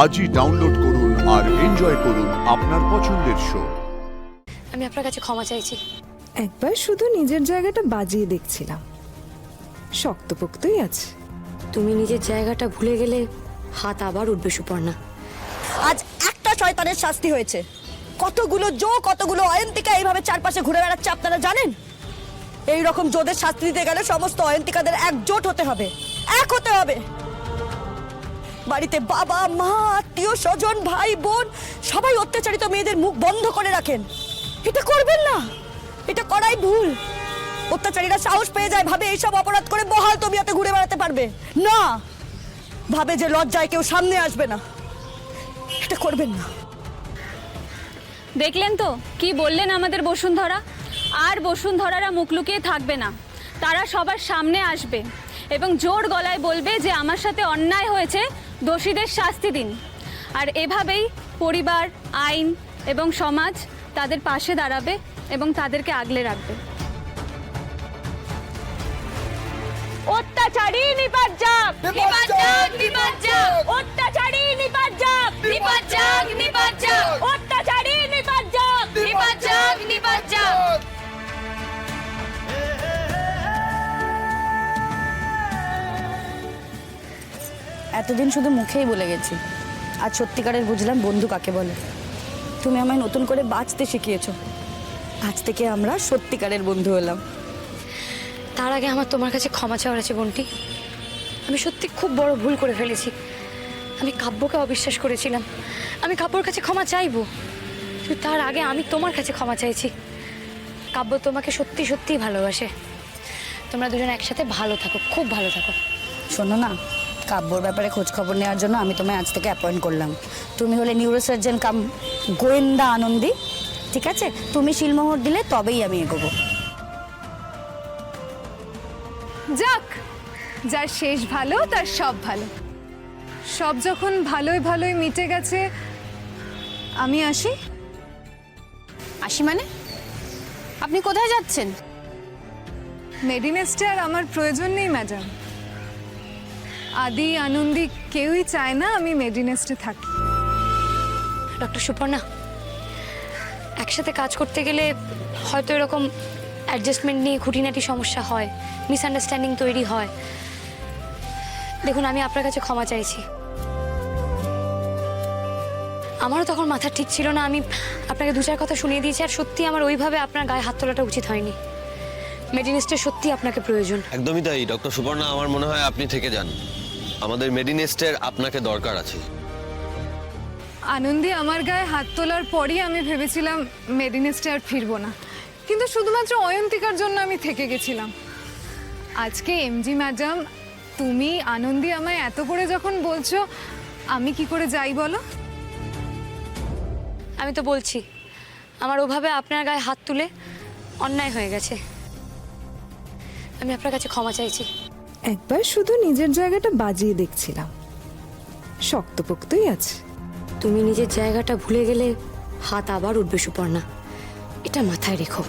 আজই ডাউনলোড করুন আর এনজয় করুন আপনার পছন্দের শো। আমি আপনার কাছে ক্ষমা চাইছি। একবার শুধু নিজের জায়গাটা বাজিয়ে দেখছিলাম, শক্তপোক্তই আছে। তুমি নিজের জায়গাটা ভুলে গেলে হাত আবার উঠবে সুপর্ণা। আজ একটা শয়তানের শাস্তি হয়েছে। কতগুলো কতগুলো অয়ন্তিকা এইভাবে চারপাশে ঘুরে বেড়াচ্ছে আপনারা জানেন? এই রকম জোদের শাস্তি দিতে গেলে সমস্ত অয়ন্তিকাদের একজোট হতে হবে, এক হতে হবে। বাড়িতে বাবা মা আত্মীয় স্বজন ভাই বোন সবাই অত্যাচারিত মেয়েদের মুখ বন্ধ করে রাখেন। এটা করবেন না, এটা করাই ভুল। অত্যাচারীরা সাহস পেয়ে যায়, ভাবে এইসব অপরাধ করে বহাল তবিয়তে ঘুরে বেড়াতে পারবে না, ভাবে যে লজ্জায় কেউ সামনে আসবে না। এটা করবেন না। দেখলেন তো কি বললেন আমাদের বসুন্ধরা? আর বসুন্ধরারা মুখ লুকিয়ে থাকবে না, তারা সবার সামনে আসবে এবং জোর গলায় বলবে যে আমার সাথে অন্যায় হয়েছে, দোষীদের শাস্তি দিন। আর এভাবেই পরিবার, আইন এবং সমাজ তাদের পাশে দাঁড়াবে এবং তাদেরকে আগলে রাখবে। অত্যাচারী নিপাত যাক, নিপাত যাক, নিপাত যাক। অত্যাচারী নিপাত যাক, নিপাত যাক, নিপাত যাক। অত্যাচারী নিপাত যাক, নিপাত যাক, নিপাত যাক। এতদিন শুধু মুখেই বলে গেছি, আজ সত্যিকারের বুঝলাম বন্ধু কাকে বলে। তুমি আমায় নতুন করে বাঁচতে শিখিয়েছো। আজ থেকে আমরা সত্যিকারের বন্ধু হলাম। তার আগে আমার তোমার কাছে ক্ষমা চাওয়ার আছে বন্টি। আমি সত্যি খুব বড় ভুল করে ফেলেছি। আমি কাব্যকে অবিশ্বাস করেছিলাম, আমি কাব্যর কাছে ক্ষমা চাইবো, কিন্তু তার আগে আমি তোমার কাছে ক্ষমা চাইছি। কাব্য তোমাকে সত্যি সত্যিই ভালোবাসে। তোমরা দুজন একসাথে ভালো থাকো, খুব ভালো থাকো। শোনো না, কাব্যর ব্যাপারে খোঁজ খবর নেওয়ার জন্য আমি তোমায় আজ থেকে অ্যাপয়েন্ট করলাম। তুমি হলে নিউরোসার্জন কাম গোয়েন্দা আনন্দী, ঠিক আছে? তুমি শিলমোহর দিলে তবেই আমি এগোবো। যাক, যার শেষ ভালো তার সব ভালো। সব যখন ভালোই ভালোই মিটে গেছে, আমি আসি। আসি মানে? আপনি কোথায় যাচ্ছেন? মেডিনেস্টে আর আমার প্রয়োজন নেই ম্যাডাম। আদি আনন্দী কেউই চায় না আমি মেডিনেস্টে থাকি। ডক্টর সুপর্ণা, একসাথে কাজ করতে গেলে হয়তো এরকম অ্যাডজাস্টমেন্ট নিয়ে খুঁটিনাটি সমস্যা হয়, মিসআন্ডারস্ট্যান্ডিং তৈরি হয়। দেখুন, আমি আপনার কাছে ক্ষমা চাইছি। আমারও তখন মাথা ঠিক ছিল না, আমি আপনাকে দু চার কথা শুনিয়ে দিয়েছি। আর সত্যি আমার ওইভাবে আপনার গায়ে হাত তোলাটা উচিত হয়নি। মেডিনেস্টের সত্যি আপনাকে প্রয়োজন। একদমই তাই ডক্টর সুপর্ণা, আমার মনে হয় আপনি থেকে যান। আমাদের মেডিনেস্টের আপনাকে দরকার আছে। আনন্দী আমার গায়ে হাত তোলার পরই আমি ভেবেছিলাম মেডিনেস্টে আর ফিরবো না, কিন্তু শুধুমাত্র অয়ন্তিকার জন্য আমি থেকে গেছিলাম। আজকে এমজি ম্যাডাম, তুমি আনন্দী আমায় এত করে যখন বলছো, আমি কি করে যাই বলো? আমি তো বলছি, আমার ওভাবে আপনার গায়ে হাত তুলে অন্যায় হয়ে গেছে। আমি আপনার কাছে ক্ষমা চাইছি। একবার শুধু নিজের জায়গাটা বাজিয়ে দেখছিলাম, শক্তপোক্তই আছে। তুমি নিজের জায়গাটা ভুলে গেলে হাত আবার উঠবে সুপর্ণা, এটা মাথায় রেখো।